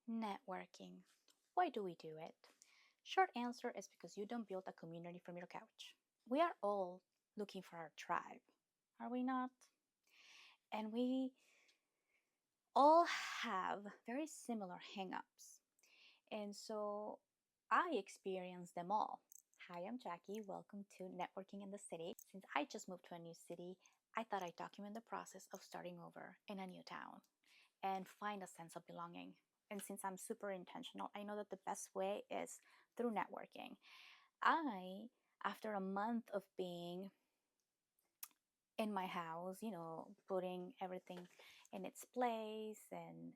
Networking. Why do we do it? Short answer is because you don't build a community from your couch. We are all looking for our tribe, are we not? And we all have very similar hangups. And so I experience them all. Hi, I'm Jackie. Welcome to Networking in the City. Since I just moved to a new city, I thought I'd document the process of starting over in a new town and find a sense of belonging. And since I'm super intentional, I know that the best way is through networking. After a month of being in my house, putting everything in its place and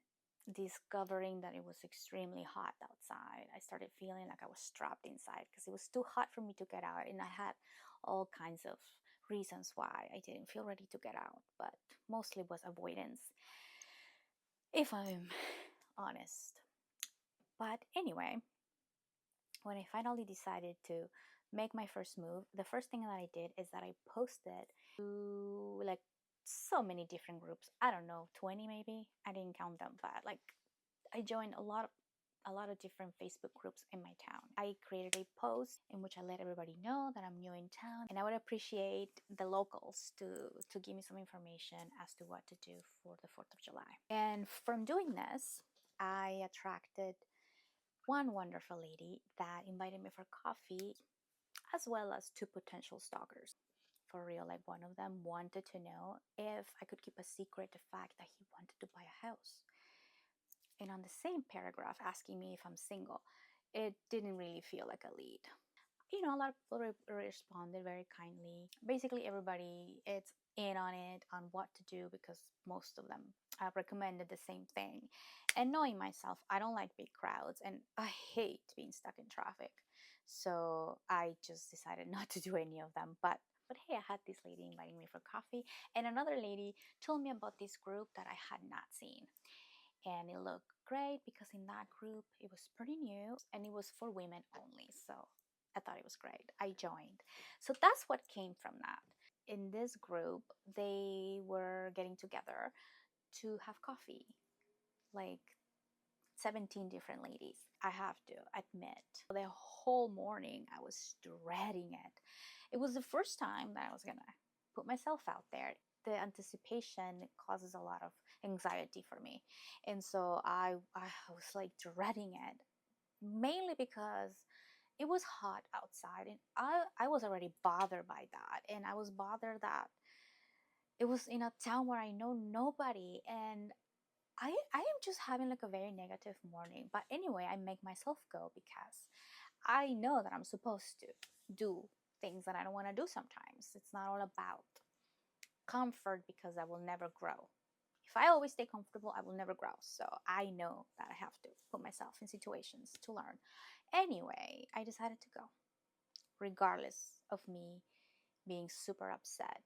discovering that it was extremely hot outside, I started feeling like I was trapped inside because it was too hot for me to get out. And I had all kinds of reasons why I didn't feel ready to get out, but mostly was avoidance, if I'm honest. But anyway, when I finally decided to make my first move, the first thing that I did is that I posted to like so many different groups. I don't know, 20 maybe. I didn't count them, but like I joined a lot of different Facebook groups in my town. I created a post in which I let everybody know that I'm new in town and I would appreciate the locals to give me some information as to what to do for the 4th of July. And from doing this, I attracted one wonderful lady that invited me for coffee, as well as two potential stalkers. For real, like one of them wanted to know if I could keep a secret the fact that he wanted to buy a house. And on the same paragraph, asking me if I'm single, it didn't really feel like a lead. A lot of people responded very kindly. Basically, everybody it's in on it, on what to do, because most of them recommended the same thing. And knowing myself, I don't like big crowds and I hate being stuck in traffic. So I just decided not to do any of them. But hey, I had this lady inviting me for coffee, and another lady told me about this group that I had not seen. And it looked great because in that group it was pretty new and it was for women only. So I thought it was great. I joined. So that's what came from that. In this group, they were getting together to have coffee, like 17 different ladies. I have to admit, the whole morning I was dreading it. It was the first time that I was gonna put myself out there. The anticipation causes a lot of anxiety for me. And so I was like dreading it, mainly because it was hot outside and I was already bothered by that. And I was bothered that it was in a town where I know nobody, and I am just having like a very negative morning. But anyway, I make myself go because I know that I'm supposed to do things that I don't want to do sometimes. It's not all about comfort because I will never grow. If I always stay comfortable, I will never grow. So I know that I have to put myself in situations to learn. Anyway, I decided to go, regardless of me being super upset.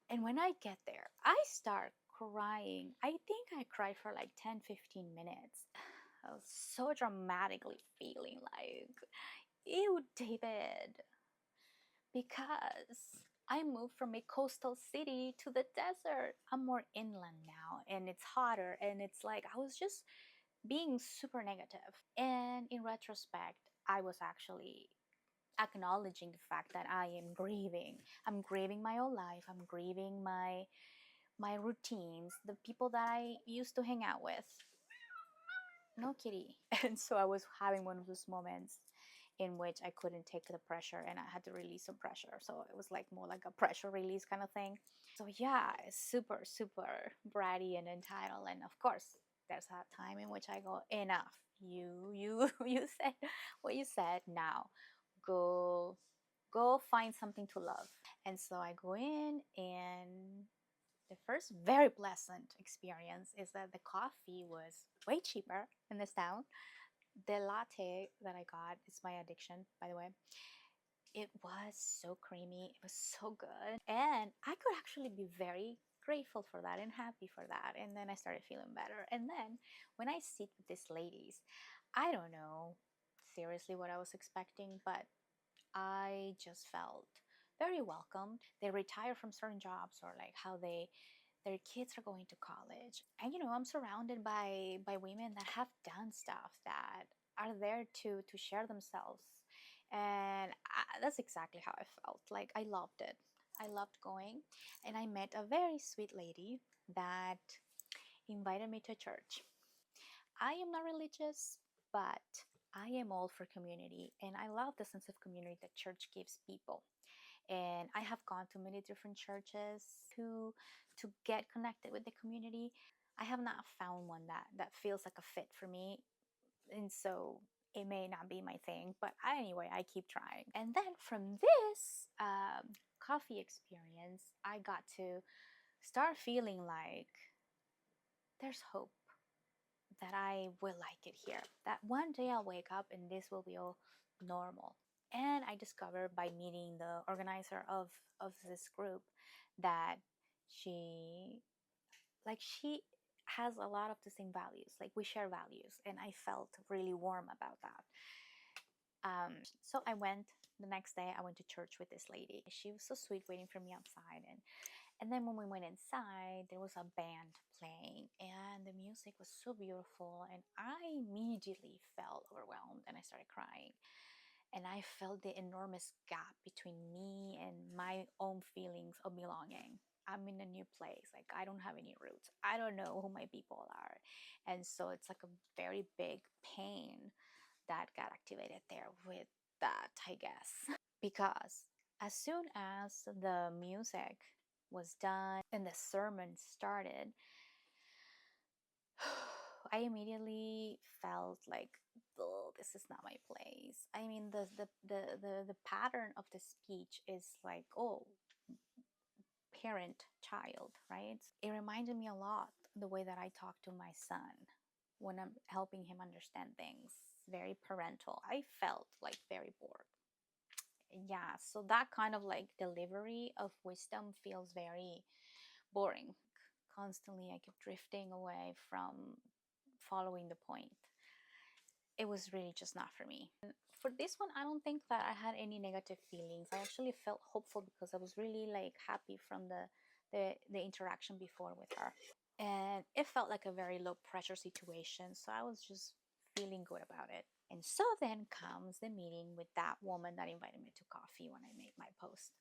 And when I get there, I start crying. I think I cried for like 10-15 minutes. I was so dramatically feeling like, ew, David, because I moved from a coastal city to the desert. I'm more inland now and it's hotter, and it's like I was just being super negative. And in retrospect, I was actually acknowledging the fact that I am grieving. I'm grieving my old life. I'm grieving my routines, the people that I used to hang out with. No, kitty. And so I was having one of those moments in which I couldn't take the pressure and I had to release some pressure. So it was like more like a pressure release kind of thing. So yeah, it's super, super bratty and entitled. And of course, there's that time in which I go, enough. You said what you said. Now go find something to love. And so I go in, and the first very pleasant experience is that the coffee was way cheaper in this town. The latte that I got is my addiction, by the way. It was so creamy. It was so good. And I could actually be very grateful for that and happy for that. And then I started feeling better. And then when I sit with these ladies, I don't know seriously what I was expecting, but I just felt very welcomed. They retire from certain jobs, or like how they their kids are going to college, and I'm surrounded by women that have done stuff, that are there to share themselves. And that's exactly how I felt. Like, I loved it. I loved going. And I met a very sweet lady that invited me to church. I am not religious, but I am all for community, and I love the sense of community that church gives people. And I have gone to many different churches to get connected with the community. I have not found one that feels like a fit for me, and so it may not be my thing. But anyway, I keep trying. And then from this coffee experience, I got to start feeling like there's hope, that I will like it here. That one day I'll wake up and this will be all normal. And I discovered by meeting the organizer of this group that she she has a lot of the same values. Like, we share values, and I felt really warm about that. So I went the next day. I went to church with this lady. She was so sweet, waiting for me outside, and then when we went inside, there was a band playing, and the music was so beautiful, and I immediately felt overwhelmed, and I started crying. And I felt the enormous gap between me and my own feelings of belonging. I'm in a new place. Like, I don't have any roots. I don't know who my people are. And so it's like a very big pain that got activated there with that, I guess. Because as soon as the music was done and the sermon started, I immediately felt like, oh, this is not my place. I mean, the pattern of the speech is like, oh, parent, child, right? It reminded me a lot the way that I talk to my son when I'm helping him understand things. Very parental. I felt like very bored. Yeah, so that kind of like delivery of wisdom feels very boring. Constantly, I kept drifting away from following the point. It was really just not for me. For this one, I don't think that I had any negative feelings. I actually felt hopeful because I was really like happy from the interaction before with her. And it felt like a very low pressure situation, so I was just feeling good about it. And so then comes the meeting with that woman that invited me to coffee when I made my post.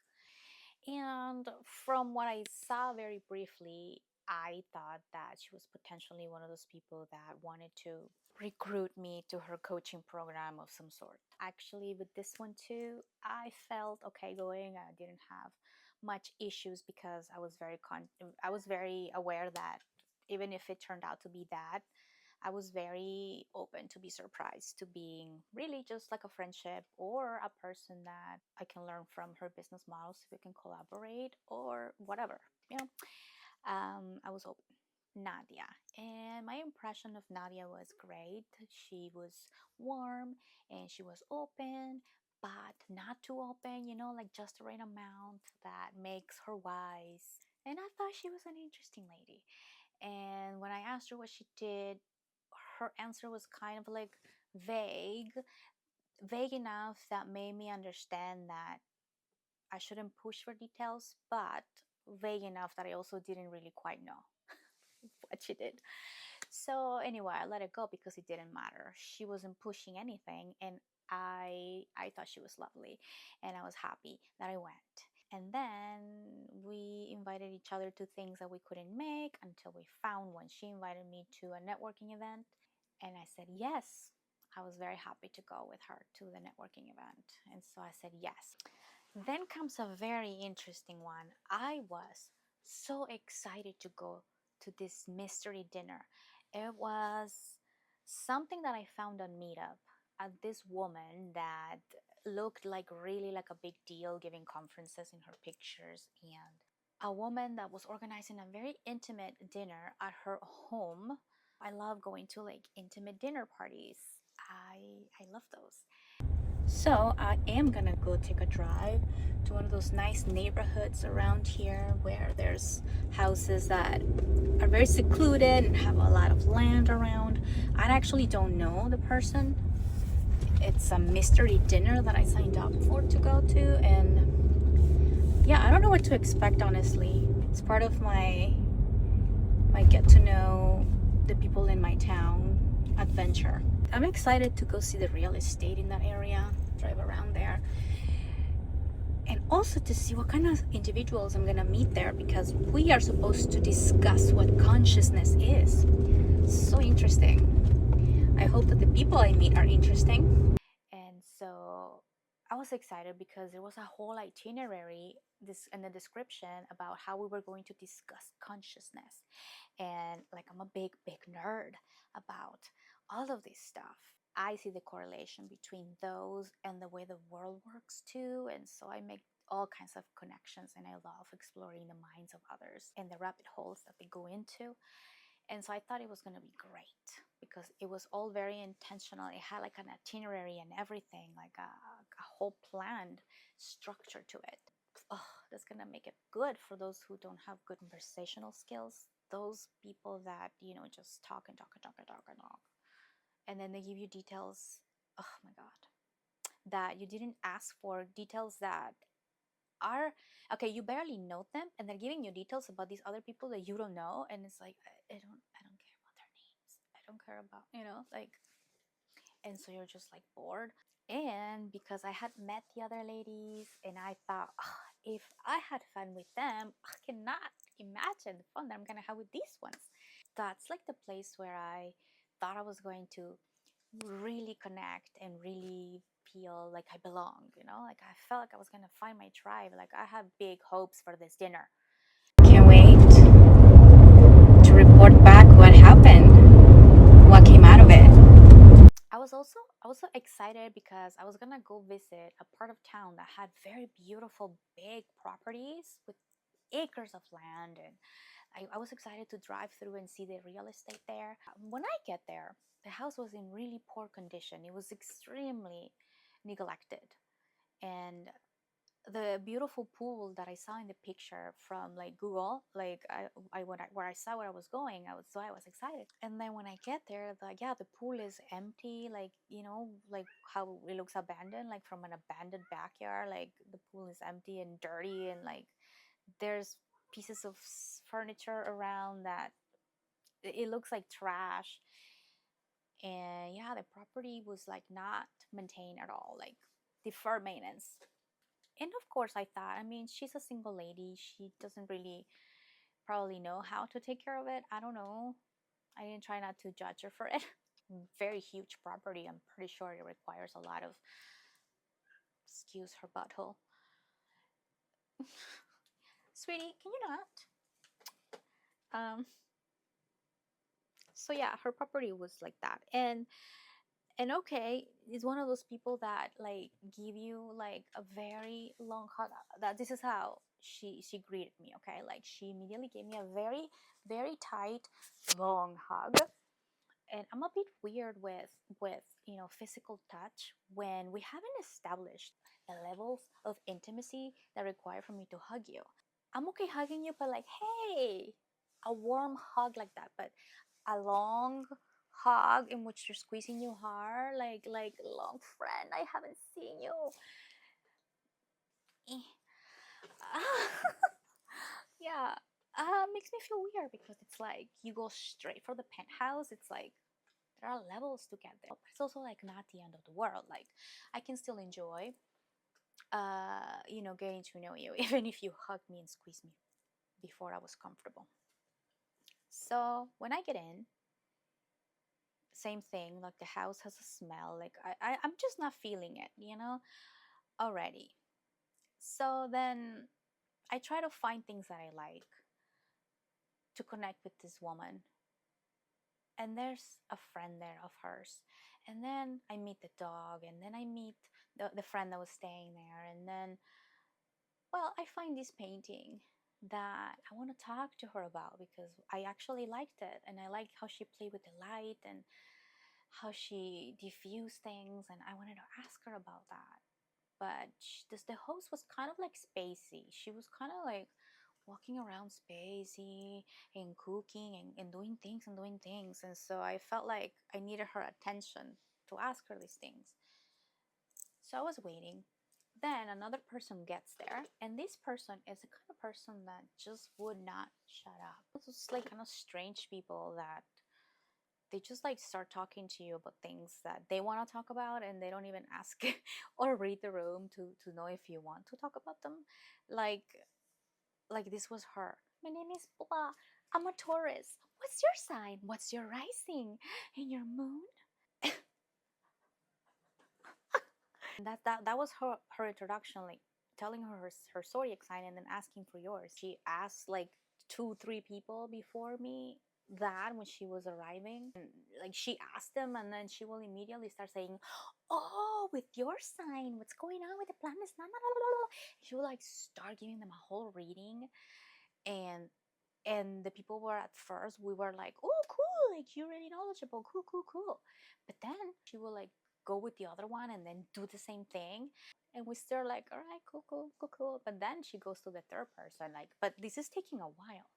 And from what I saw very briefly, I thought that she was potentially one of those people that wanted to recruit me to her coaching program of some sort. Actually, with this one too, I felt okay going. I didn't have much issues because I was very aware that even if it turned out to be that, I was very open to be surprised, to being really just like a friendship or a person that I can learn from her business models if we can collaborate or whatever, you know. I was open. Nadia. And my impression of Nadia was great. She was warm and she was open, but not too open, like just the right amount that makes her wise. And I thought she was an interesting lady. And when I asked her what she did, her answer was kind of like vague, vague enough that made me understand that I shouldn't push for details, but vague enough that I also didn't really quite know what she did. So anyway, I let it go because it didn't matter. She wasn't pushing anything, and I thought she was lovely, and I was happy that I went. And then we invited each other to things that we couldn't make until we found one. She invited me to a networking event, and I said yes. I was very happy to go with her to the networking event, and so I said yes. Then comes a very interesting one. I was so excited to go to this mystery dinner. It was something that I found on Meetup. This woman that looked like really like a big deal, giving conferences in her pictures, and a woman that was organizing a very intimate dinner at her home. I love going to like intimate dinner parties. I love those. So I am gonna go take a drive to one of those nice neighborhoods around here where there's houses that are very secluded and have a lot of land around. I actually don't know the person. It's a mystery dinner that I signed up for to go to, and yeah, I don't know what to expect, honestly. It's part of my like get to know the people in my town, adventure. I'm excited to go see the real estate in that area, drive around there, and also to see what kind of individuals I'm gonna meet there because we are supposed to discuss what consciousness is. So interesting. I hope that the people I meet are interesting. And so I was excited because there was a whole itinerary this in the description about how we were going to discuss consciousness. And like I'm a big nerd about all of this stuff. I see the correlation between those and the way the world works too. And so I make all kinds of connections and I love exploring the minds of others and the rabbit holes that they go into. And so I thought it was going to be great because it was all very intentional. It had like an itinerary and everything, like a whole planned structure to it. Oh, that's going to make it good for those who don't have good conversational skills. Those people that, just talk and talk and talk and talk and talk. And then they give you details. Oh my God. That you didn't ask for, details that are okay, you barely know them and they're giving you details about these other people that you don't know, and it's like I don't care about their names. I don't care about, like, and so you're just like bored. And because I had met the other ladies and I thought, "Ah, if I had fun with them, I cannot imagine the fun that I'm gonna have with these ones." That's like the place where I thought I was going to really connect and really feel like I belong, like I felt like I was gonna find my tribe. Like I have big hopes for this dinner. Can't wait to report back what happened, what came out of it. I was so excited because I was gonna go visit a part of town that had very beautiful big properties with acres of land, and I was excited to drive through and see the real estate there. When I get there, the house was in really poor condition. It was extremely neglected. And the beautiful pool that I saw in the picture from like Google, like where I saw where I was going, I was excited. And then when I get there, the pool is empty, like like how it looks abandoned, like from an abandoned backyard. Like the pool is empty and dirty, and like there's pieces of furniture around that it looks like trash. And yeah, the property was like not maintained at all, like deferred maintenance. And of course I thought, I mean, she's a single lady, she doesn't really probably know how to take care of it. I don't know. I didn't try not to judge her for it. Very huge property, I'm pretty sure it requires a lot of, excuse her butthole. Sweetie, can you not? So yeah, her property was like that. And okay, is one of those people that like give you like a very long hug. That this is how she greeted me. Okay, like she immediately gave me a very tight long hug. And I'm a bit weird with physical touch when we haven't established the levels of intimacy that require for me to hug you. I'm okay hugging you, but like, hey, a warm hug like that, but a long hug in which you're squeezing you hard, like long friend, I haven't seen you. Eh. Yeah, makes me feel weird because it's like you go straight for the penthouse. It's like there are levels to get there, but it's also like not the end of the world. Like I can still enjoy, getting to know you, even if you hug me and squeeze me before I was comfortable. So when I get in, same thing, like the house has a smell, like I'm just not feeling it, already. So then I try to find things that I like to connect with this woman. And there's a friend there of hers. And then I meet the dog, and then I meet the friend that was staying there. And then, well, I find this painting that I want to talk to her about because I actually liked it. And I liked how she played with the light and how she diffused things. And I wanted to ask her about that. But the host was kind of like spacey. She was kind of like walking around spacey and cooking and doing things and doing things. And so I felt like I needed her attention to ask her these things. So I was waiting. Then another person gets there, and this person is the kind of person that just would not shut up. It's like kind of strange people that they just like start talking to you about things that they want to talk about, and they don't even ask or read the room to know if you want to talk about them. Like like this was her. My name is blah. I'm a Taurus. What's your sign? What's your rising and your moon? That was her introduction, like telling her zodiac sign and then asking for yours. She asked like two three people before me that when she was arriving. And, like she asked them, and then she will immediately start saying, "Oh, with your sign, what's going on with the planets?" Nah, nah, nah, nah, nah. She will like start giving them a whole reading, and the people were at first we were like, oh cool, like you're really knowledgeable, cool cool cool. But then she will like go with the other one and then do the same thing, and we still like, all right, cool cool cool cool. But then she goes to the third person, like, but this is taking a while.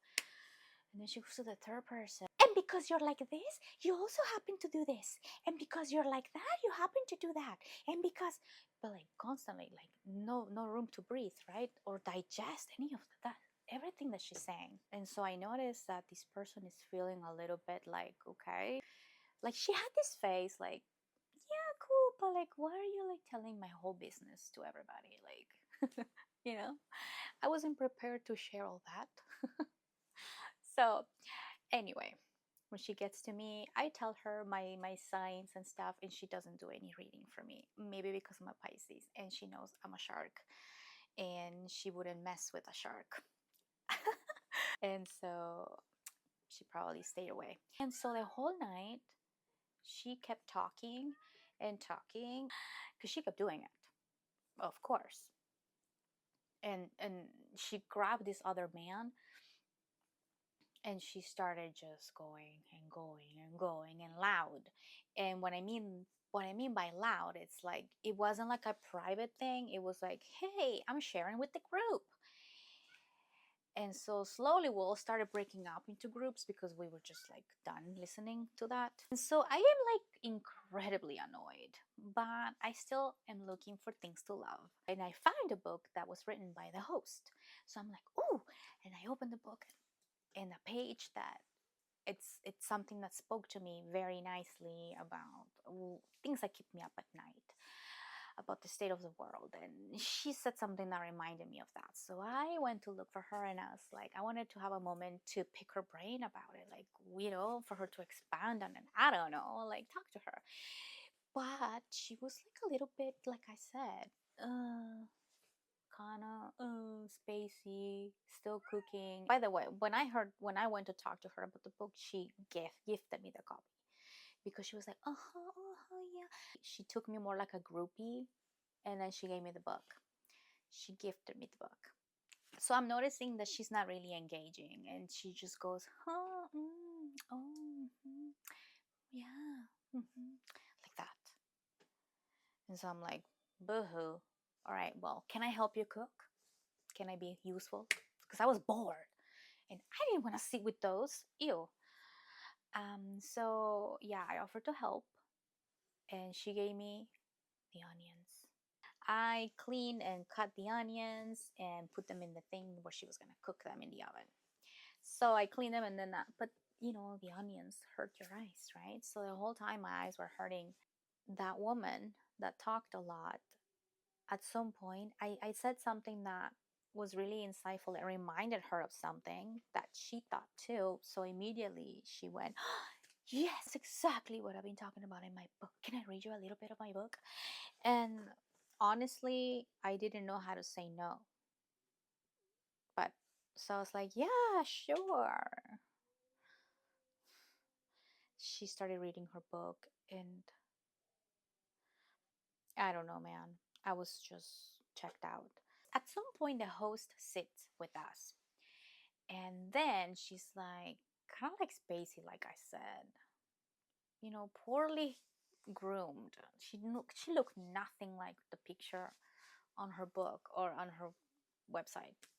And then she goes to the third person, and because you're like this, you also happen to do this, and because you're like that, you happen to do that, and because, but like constantly, like no room to breathe, right, or digest any of that, everything that she's saying. And so I noticed that this person is feeling a little bit like, okay, like she had this face like, yeah, cool, but like, why are you like telling my whole business to everybody, like, you know, I wasn't prepared to share all that. So anyway, when she gets to me, I tell her my signs and stuff, and she doesn't do any reading for me. Maybe because I'm a Pisces, and she knows I'm a shark, and she wouldn't mess with a shark. And so she probably stayed away. And so the whole night, she kept talking and talking because she kept doing it, of course. And she grabbed this other man, and she started just going and going and going and loud. And what I mean by loud, it's like it wasn't like a private thing. It was like, hey, I'm sharing with the group. And so slowly we all started breaking up into groups because we were just like done listening to that. And so I am like incredibly annoyed, but I still am looking for things to love. And I found a book that was written by the host. So I'm like, oh, and I opened the book, and a page that it's something that spoke to me very nicely about things that keep me up at night, about the state of the world. And she said something that reminded me of that. So I went to look for her, and I was like, I wanted to have a moment to pick her brain about it, like, for her to expand on it. I don't know, like talk to her. But she was like a little bit, like I said, kind of spacey, still cooking. By the way, when I went to talk to her about the book, she gifted me the copy because she was like, yeah. She took me more like a groupie, and then she gave me the book. She gifted me the book. So I'm noticing that she's not really engaging, and she just goes, yeah, like that. And so I'm like, boo-hoo. All right, well, can I help you cook? Can I be useful? Because I was bored and I didn't want to sit with those. Ew. So yeah, I offered to help, and she gave me the onions. I cleaned and cut the onions and put them in the thing where she was gonna cook them in the oven. So I cleaned them, and then but the onions hurt your eyes, right? So the whole time my eyes were hurting. That woman that talked a lot, at some point, I said something that was really insightful. It reminded her of something that she thought too. So immediately she went, yes, exactly what I've been talking about in my book. Can I read you a little bit of my book? And honestly, I didn't know how to say no. But so I was like, yeah, sure. She started reading her book, and I don't know, man. I was just checked out. At some point, the host sits with us, and then she's like, kind of like spacey, like I said, poorly groomed. She looked nothing like the picture on her book or on her website.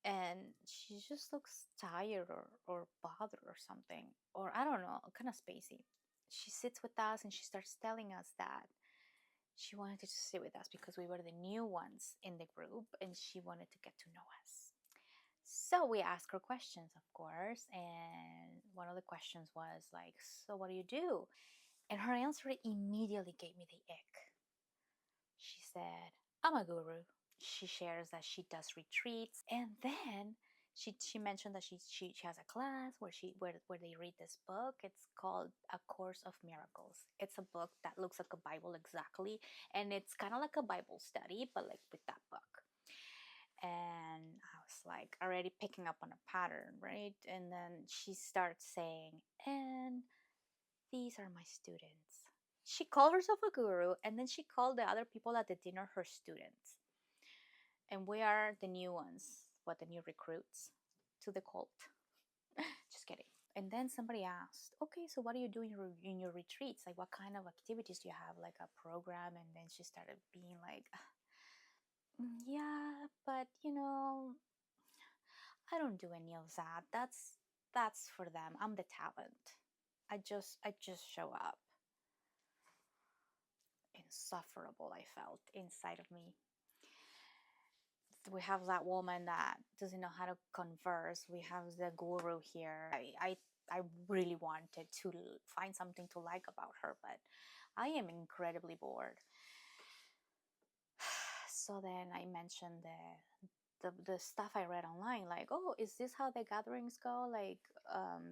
And she just looks tired or bothered or something. Or I don't know, kind of spacey. She sits with us and she starts telling us that She wanted to sit with us because we were the new ones in the group and she wanted to get to know us. So we asked her questions, of course, and one of the questions was like, so what do you do? And her answer immediately gave me the ick. She said, I'm a guru. She shares that she does retreats, and then she mentioned that she has a class where they read this book. It's called A Course of Miracles. It's a book that looks like a Bible exactly, and it's kind of like a Bible study, but like with that book. And I was like already picking up on a pattern, right? And then she starts saying, and these are my students. She called herself a guru, and then she called the other people at the dinner her students. And we are the new ones, what, the new recruits to the cult. Just kidding. And then somebody asked, okay, so what do you do in your retreats? Like, what kind of activities do you have? Like a program? And then she started being like, yeah, but I don't do any of that. That's for them. I'm the talent. I just show up. Insufferable I felt inside of me. We have that woman that doesn't know how to converse. We have the guru here. I really wanted to find something to like about her, but I am incredibly bored. So then I mentioned the stuff I read online, like, oh, is this how the gatherings go? Like,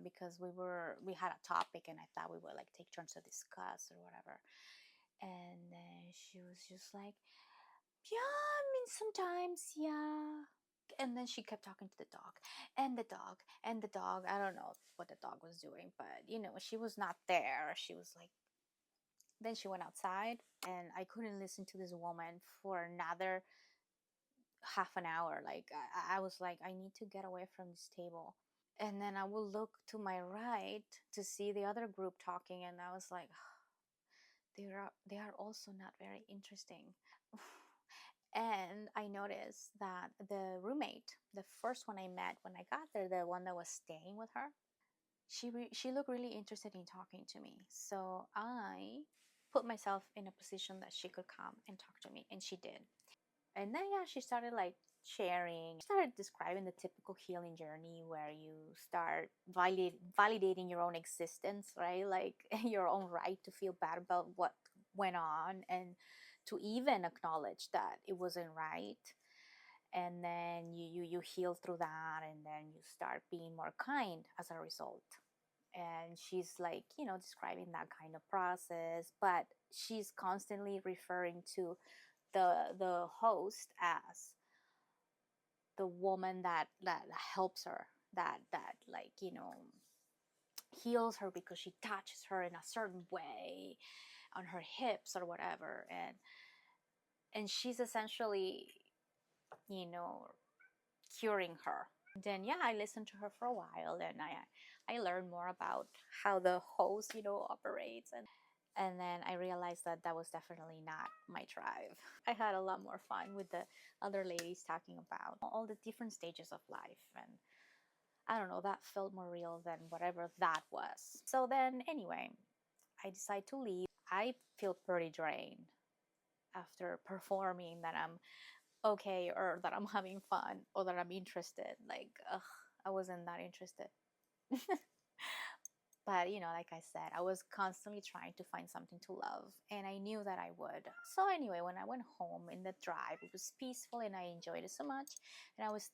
because we had a topic and I thought we would like take turns to discuss or whatever. And then she was just like, yeah, I mean, sometimes, yeah. And then she kept talking to the dog and the dog and the dog. I don't know what the dog was doing, but she was not there. She was like, then she went outside and I couldn't listen to this woman for another half an hour. Like, I was like, I need to get away from this table. And then I will look to my right to see the other group talking, and I was like, they are also not very interesting. And I noticed that the roommate, the first one I met when I got there, the one that was staying with her, she looked really interested in talking to me. So I put myself in a position that she could come and talk to me, and she did. And then yeah, she started like sharing, started describing the typical healing journey where you start validating your own existence, right? Like your own right to feel bad about what went on and to even acknowledge that it wasn't right. And then you heal through that, and then you start being more kind as a result. And she's like, describing that kind of process, but she's constantly referring to the host as the woman that helps her, that like heals her because she touches her in a certain way on her hips or whatever. And she's essentially you know curing her. Then yeah, I listened to her for a while, and I learned more about how the host operates. And then I realized that that was definitely not my tribe. I had a lot more fun with the other ladies talking about all the different stages of life, and I don't know, that felt more real than whatever that was. So then anyway, I decide to leave. I feel pretty drained after performing that I'm okay, or that I'm having fun, or that I'm interested. Like, ugh, I wasn't that interested. But like I said, I was constantly trying to find something to love, and I knew that I would. So anyway, when I went home in the drive, it was peaceful and I enjoyed it so much. And I was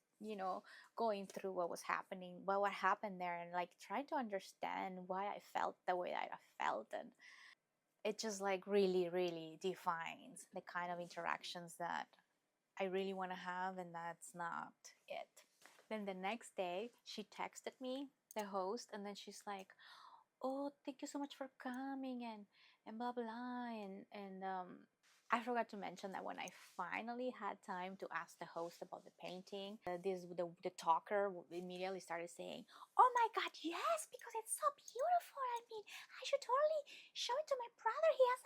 going through what was happening, what happened there, and like trying to understand why I felt the way that I felt. And it just like really really defines the kind of interactions that I really want to have, and that's not it. Then the next day, she texted me, the host, and then she's like, "Oh, thank you so much for coming," and blah blah. And I forgot to mention that when I finally had time to ask the host about the painting, the talker immediately started saying, "Oh my God, yes, because it's so beautiful. I mean, I should totally show it to my brother. He has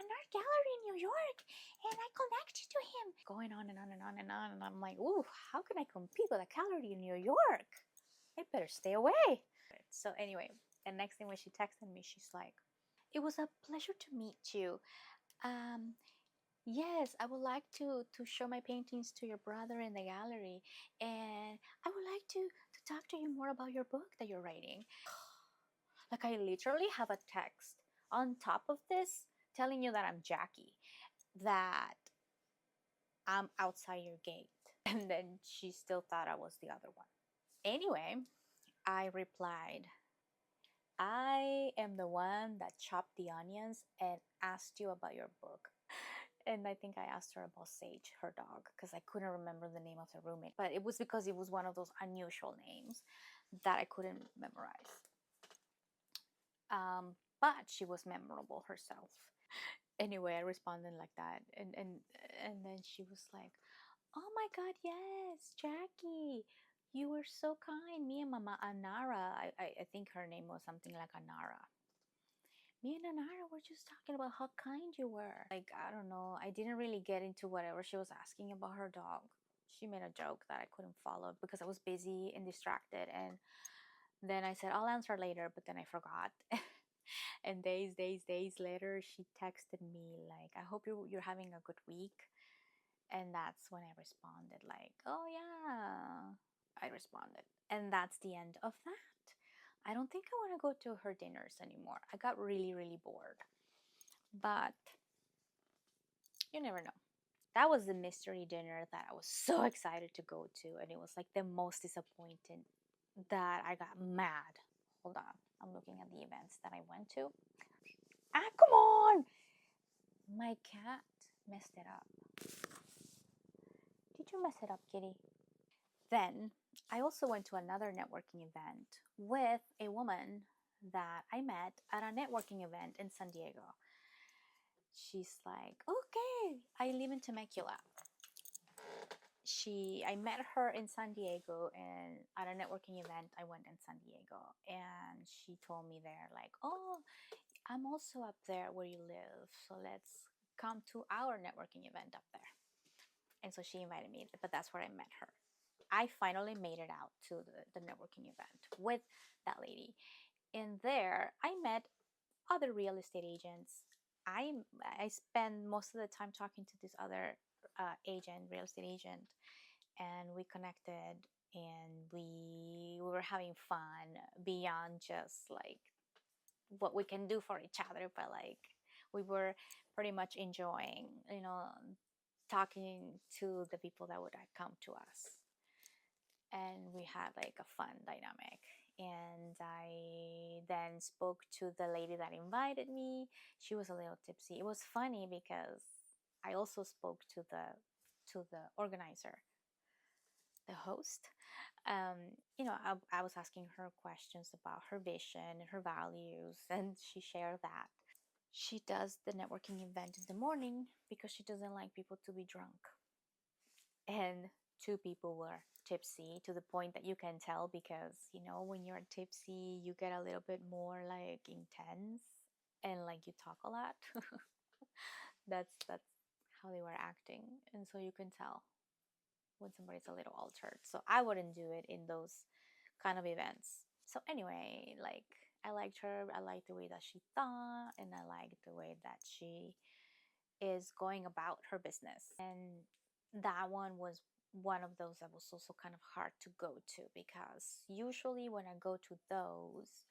an art gallery in New York, and I connect you to him." Going on and on and on and on, and I'm like, "Ooh, how can I compete with a gallery in New York? I better stay away." So anyway, the next thing when she texted me, she's like, "It was a pleasure to meet you. Um, Yes, I would like to show my paintings to your brother in the gallery, and I would like to talk to you more about your book that you're writing. Like I literally have a text on top of this telling you that I'm Jackie, that I'm outside your gate. And then she still thought I was the other one. Anyway, I replied, I am the one that chopped the onions and asked you about your book. And I think I asked her about Sage, her dog, because I couldn't remember the name of the roommate. But it was because it was one of those unusual names that I couldn't memorize. But she was memorable herself. Anyway, I responded like that, and then she was like, "Oh my God, yes, Jackie, you were so kind. Me and Mama Anara, I think her name was something like Anara. Me and Anara were just talking about how kind you were. Like, I don't know, I didn't really get into whatever she was asking about her dog. She made a joke that I couldn't follow because I was busy and distracted. And then I said, I'll answer later, but then I forgot. And days later, she texted me, like, I hope you're having a good week. And that's when I responded, like, oh, yeah, I responded. And that's the end of that. I don't think I want to go to her dinners anymore. I got really, really bored. But you never know. That was the mystery dinner that I was so excited to go to. And it was like the most disappointing that I got mad. Hold on. I'm looking at the events that I went to. Ah, come on! My cat messed it up. Did you mess it up, kitty? Then I also went to another networking event with a woman that I met at a networking event in San Diego. She's like, okay, I live in Temecula. I met her in San Diego, and at a networking event I went in San Diego, and she told me there, like, oh, I'm also up there where you live, so let's come to our networking event up there. And so she invited me, but that's where I met her. I finally made it out to the networking event with that lady. And there I met other real estate agents. I spend most of the time talking to this other real estate agent, and we connected, and we were having fun beyond just like what we can do for each other, but like we were pretty much enjoying, talking to the people that would come to us, and we had like a fun dynamic. And I then spoke to the lady that invited me. She was a little tipsy. It was funny because I also spoke to the organizer, the host. I was asking her questions about her vision and her values, and she shared that she does the networking event in the morning because she doesn't like people to be drunk. And two people were tipsy, to the point that you can tell, because when you're tipsy you get a little bit more like intense, and like you talk a lot. That's how they were acting, and so you can tell when somebody's a little altered. So I wouldn't do it in those kind of events. So anyway, like, I liked her. I liked the way that she thought, and I liked the way that she is going about her business. And that one was one of those that was also kind of hard to go to, because usually when I go to those,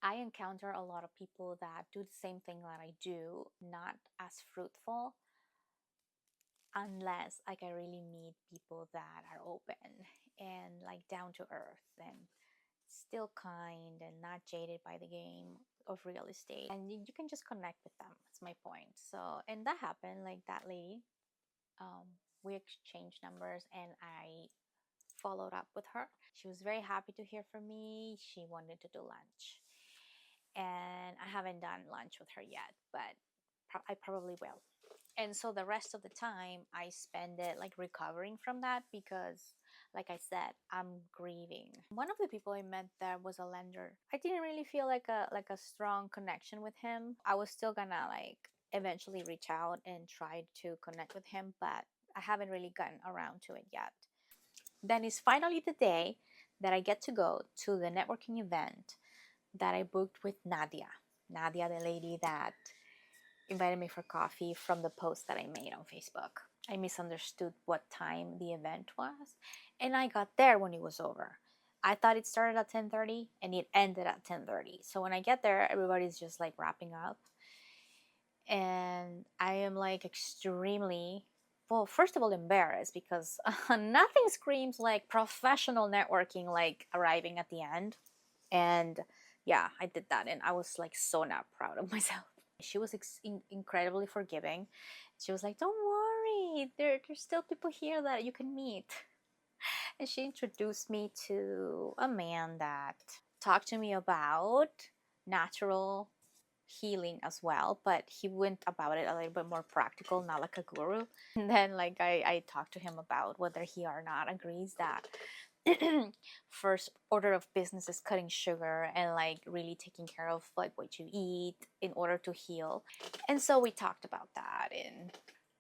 I encounter a lot of people that do the same thing that I do, not as fruitful, unless like I really meet people that are open and like down to earth and still kind and not jaded by the game of real estate, and you can just connect with them. That's my point. So, and that happened. Like, that lady, um, we exchanged numbers, and I followed up with her. She was very happy to hear from me. She wanted to do lunch, and I haven't done lunch with her yet, but I probably will. And so the rest of the time I spend it like recovering from that, because like I said, I'm grieving. One of the people I met there was a lender. I didn't really feel like a strong connection with him. I was still gonna like eventually reach out and try to connect with him, but I haven't really gotten around to it yet. Then is finally the day that I get to go to the networking event that I booked with Nadia. Nadia, the lady that invited me for coffee from the post that I made on Facebook. I misunderstood what time the event was, and I got there when it was over. I thought it started at 10:30 and it ended at 10:30. So when I get there, everybody's just like wrapping up, and I am like extremely, well, first of all, embarrassed because nothing screams like professional networking like arriving at the end. And yeah, I did that, and I was like so not proud of myself. She was incredibly forgiving. She was like, "Don't worry, there's still people here that you can meet." And she introduced me to a man that talked to me about natural healing as well, but he went about it a little bit more practical, not like a guru. And then like I talked to him about whether he or not agrees that first order of business is cutting sugar and like really taking care of like what you eat in order to heal. And so we talked about that, and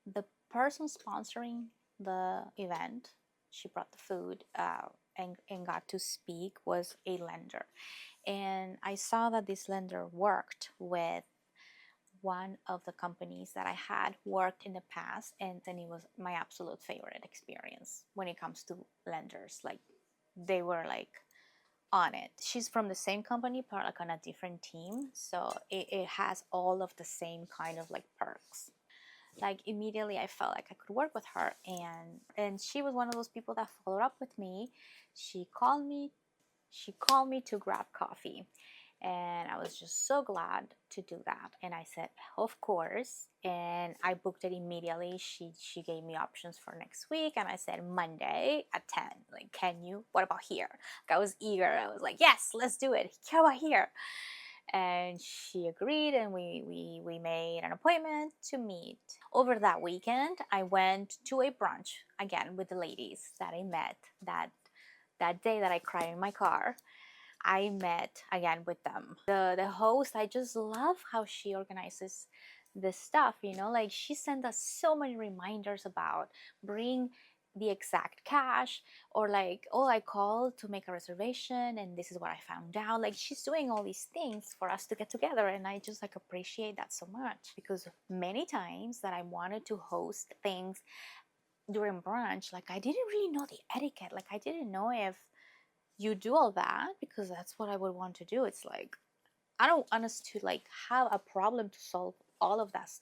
the person sponsoring the event, she brought the food, and got to speak, was a lender. And I saw that this lender worked with one of the companies that I had worked in the past, and then it was my absolute favorite experience when it comes to lenders. Like they were like on it. She's from the same company, but like on a different team, so it has all of the same kind of like perks. Like immediately I felt like I could work with her, and she was one of those people that followed up with me. She called me to grab coffee, and I was just so glad to do that. And I said, of course. And I booked it immediately. She gave me options for next week, and I said Monday at 10. Like, can you? What about here? Like, I was eager. I was like, yes, let's do it. How about here? And she agreed, and we made an appointment to meet. Over that weekend, I went to a brunch again with the ladies that I met that day that I cried in my car. I met again with them. The host, I just love how she organizes this stuff, like she sent us so many reminders about bring the exact cash, or like, oh, I called to make a reservation and this is what I found out. Like she's doing all these things for us to get together, and I just like appreciate that so much, because many times that I wanted to host things during brunch, like I didn't really know the etiquette. Like I didn't know if you do all that, because that's what I would want to do. It's like I don't want us to like have a problem to solve all of us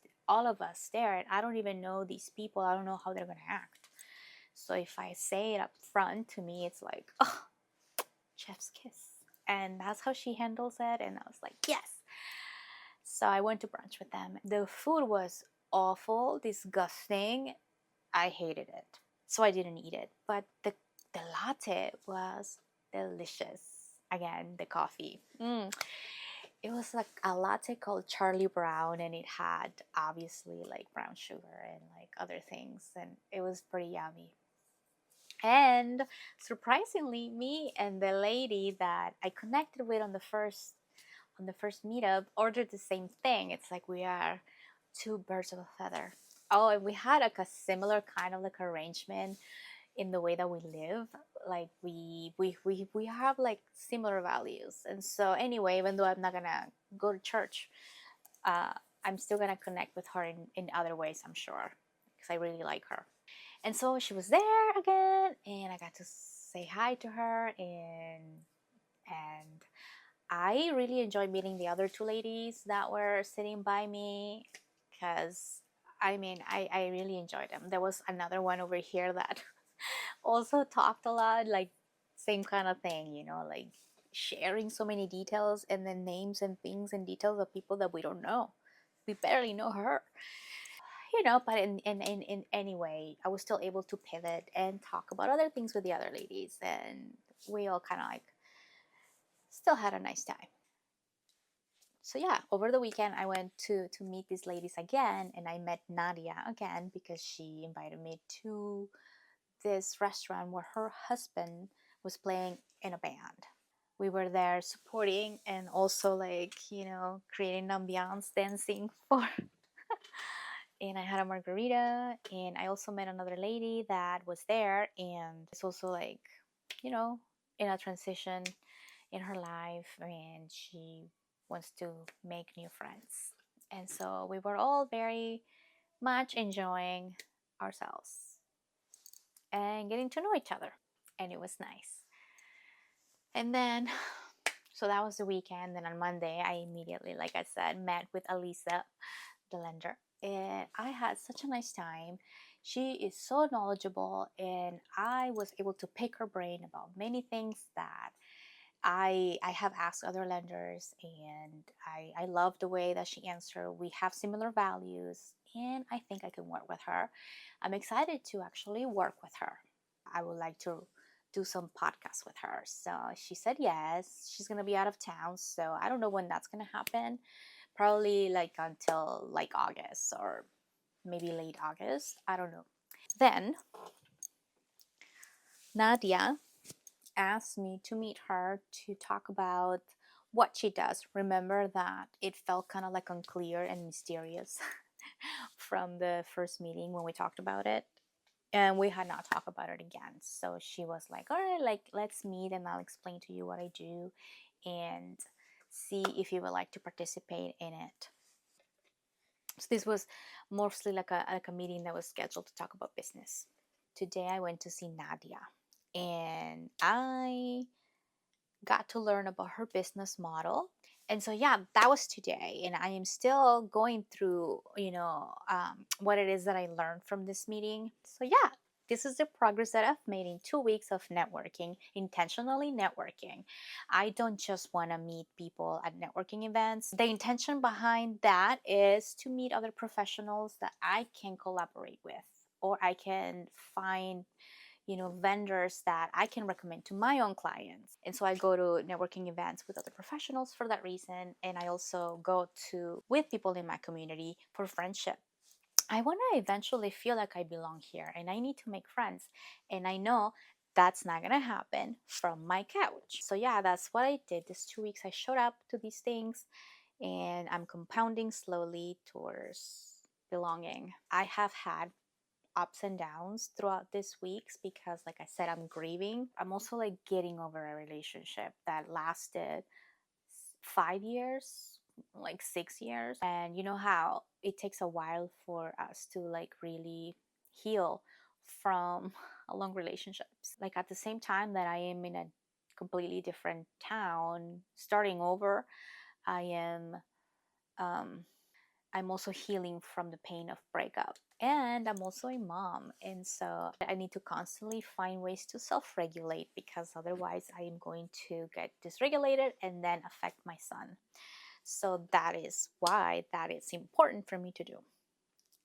there, and I don't even know these people. I don't know how they're gonna act. So if I say it up front, to me it's like, oh, chef's kiss. And that's how she handles it, and I was like, yes. So I went to brunch with them. The food was awful, disgusting. I hated it, so I didn't eat it. But the latte was delicious. Again, the coffee. It was like a latte called Charlie Brown, and it had obviously like brown sugar and like other things, and it was pretty yummy. And surprisingly, me and the lady that I connected with on the first meetup ordered the same thing. It's like we are two birds of a feather. Oh, and we had like a similar kind of like arrangement in the way that we live. Like we have like similar values. And so anyway, even though I'm not gonna go to church, uh, I'm still gonna connect with her in other ways, I'm sure, because I really like her. And so she was there again, and I got to say hi to her, and I really enjoyed meeting the other two ladies that were sitting by me, because I mean, I really enjoyed them. There was another one over here that also talked a lot, like same kind of thing, like sharing so many details, and then names and things and details of people that we don't know. We barely know her. But in any way, I was still able to pivot and talk about other things with the other ladies, and we all kind of like still had a nice time. So yeah, over the weekend I went to meet these ladies again, and I met Nadia again because she invited me to this restaurant where her husband was playing in a band. We were there supporting and also like, creating ambiance, dancing for. And I had a margarita, and I also met another lady that was there, and it's also like, you know, in a transition in her life, and she wants to make new friends. And so we were all very much enjoying ourselves and getting to know each other. And it was nice. And then, so that was the weekend. Then on Monday, I immediately, like I said, met with Alisa, the lender. And I had such a nice time. She is so knowledgeable, and I was able to pick her brain about many things that I have asked other lenders, and I love the way that she answered. We have similar values, and I think I can work with her. I'm excited to actually work with her. I would like to do some podcasts with her. So she said yes. She's gonna be out of town, so I don't know when that's gonna happen. Probably like until like August or maybe late August. I don't know. Then Nadia asked me to meet her to talk about what she does. Remember that it felt kind of like unclear and mysterious from the first meeting when we talked about it. And we had not talked about it again. So she was like, all right, like let's meet and I'll explain to you what I do and see if you would like to participate in it. So this was mostly like a meeting that was scheduled to talk about business. Today I went to see Nadia and I got to learn about her business model. And so, yeah, that was today. And I am still going through, what it is that I learned from this meeting. So, yeah, this is the progress that I've made in 2 weeks of networking, intentionally networking. I don't just want to meet people at networking events. The intention behind that is to meet other professionals that I can collaborate with, or I can find vendors that I can recommend to my own clients. And so I go to networking events with other professionals for that reason. And I also go to with people in my community for friendship. I want to eventually feel like I belong here and I need to make friends. And I know that's not going to happen from my couch. So, yeah, that's what I did. These 2 weeks, I showed up to these things and I'm compounding slowly towards belonging. I have had ups and downs throughout these weeks because like I said, I'm grieving. I'm also like getting over a relationship that lasted 5 years, like 6 years. And you know how it takes a while for us to like really heal from a long relationships. Like at the same time that I am in a completely different town starting over, I am um I'm also healing from the pain of breakup. And I'm also a mom. And so I need to constantly find ways to self regulate because otherwise I am going to get dysregulated and then affect my son. So that is why that is important for me to do.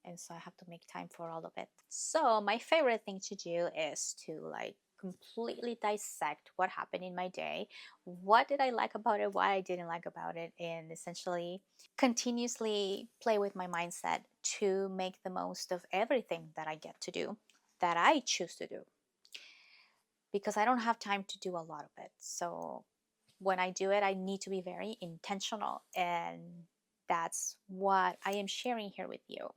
And so I have to make time for all of it. So my favorite thing to do is to like completely dissect what happened in my day. What did I like about it? What I didn't like about it? And essentially continuously play with my mindset to make the most of everything that I get to do, that I choose to do, because I don't have time to do a lot of it. So when I do it, I need to be very intentional. And that's what I am sharing here with you.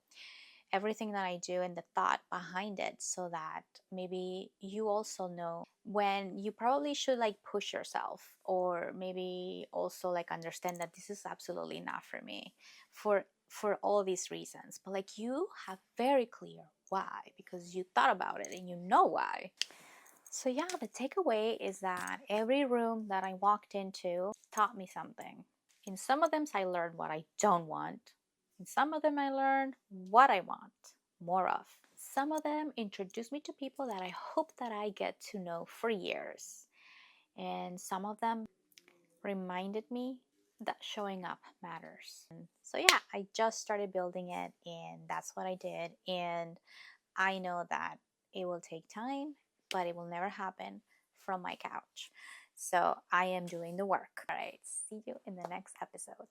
Everything that I do and the thought behind it, so that maybe you also know when you probably should like push yourself, or maybe also like understand that this is absolutely not for me for all these reasons. But like you have very clear why, because you thought about it and you know why. So, yeah, the takeaway is that every room that I walked into taught me something. In some of them, I learned what I don't want. In some of them, I learned what I want more of. Some of them introduced me to people that I hope that I get to know for years. And some of them reminded me that showing up matters. And so, yeah, I just started building it, and that's what I did. And I know that it will take time, but it will never happen from my couch. So I am doing the work. All right, see you in the next episode.